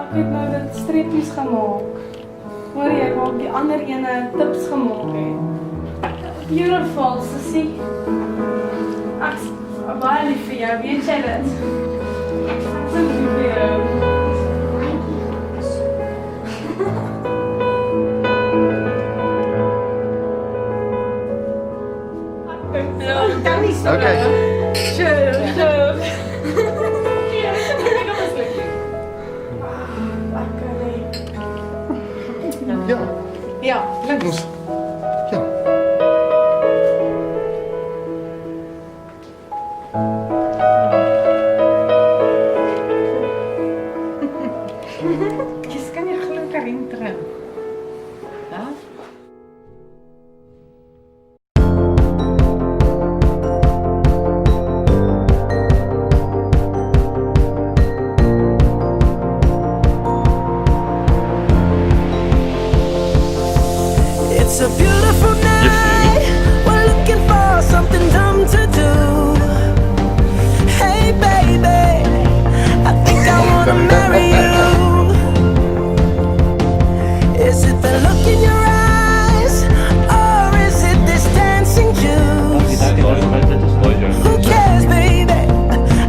Ek het nou dit streepies gemaak. Hoor jy, ek het die ander ene tips gemaak het. Beautiful, sussie. Ek is baie lief vir jou, weet jy dit? Ek is so lief vir jou. Okay. Sure. Ja. Ja, links. Ons. Ja. Kies kan jy glo Karin terug. Ja? It's a beautiful night. We're looking for something dumb to do. Hey baby, I think I wanna marry you. Is it the look in your eyes, or is it this dancing juice? Who cares, baby?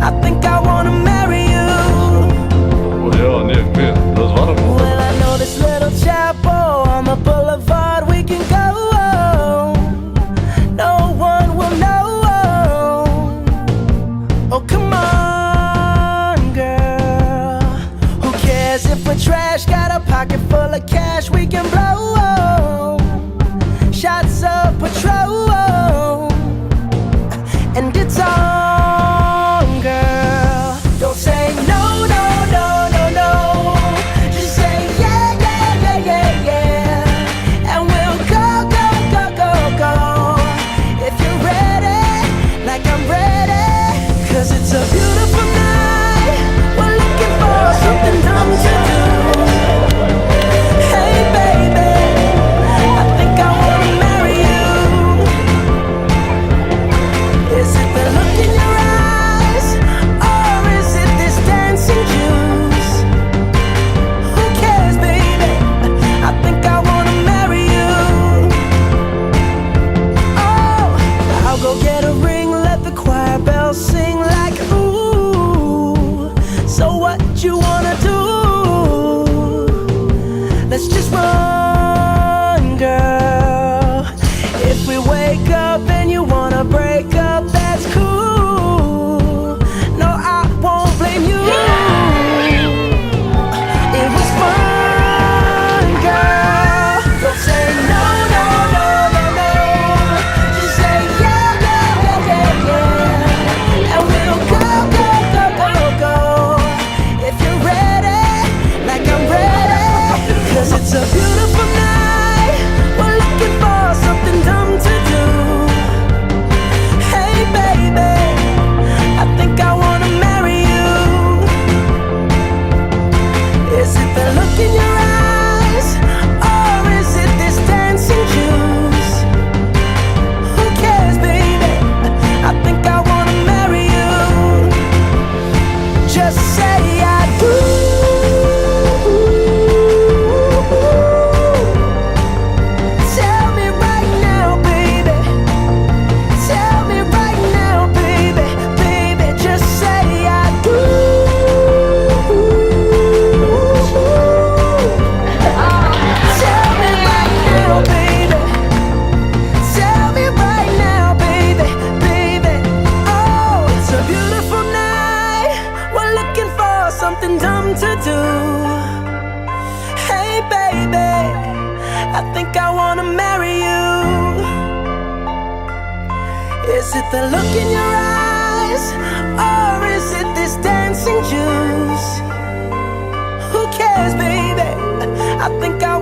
I think I wanna marry you. Well, I know this little chapel on the boulevard we can go. No one will know. Oh, come on, girl. Who cares if we're trash? Got a pocket full of cash we can blow. Shots of Patrol, and it's on, girl. Don't say no, no, no, no, no. Just say yeah, yeah, yeah, yeah, yeah. And we'll go, go, go, go, go. If you're ready, like I'm ready. 'Cause it's a beautiful night. We're looking for something dumb to do. Hey baby, I think I wanna marry you. Is it the look in your eyes, or is it this dancing juice? Who cares, baby? I think I wanna marry you. Oh, I'll go get a ring, let the choir bells sing like ooh. So what you wanna do? Let's just run, girl. If we wake up and you wanna break up, that's cool. No, I won't blame you. It was fun, girl. Don't say no, no, no, no, no. Just say yeah, yeah, yeah, yeah, yeah. And we'll go, go, go, go, go. It's a beautiful night. We're looking for something dumb to do. Hey baby, I think I wanna marry you. Is it the look in your eyes, or is it this dancing juice? Who cares, baby? I think I wanna marry you. Just say I do. Tell me right now, baby. Tell me right now, baby. Baby, just say I do. Tell me right now, baby. Tell me right now, baby, baby. Oh, it's a beautiful night. We're looking for something dumb to do. Hey, baby, I think I wanna marry you. Is it the look in your eyes, or is it this dancing juice? Who cares, baby? I think I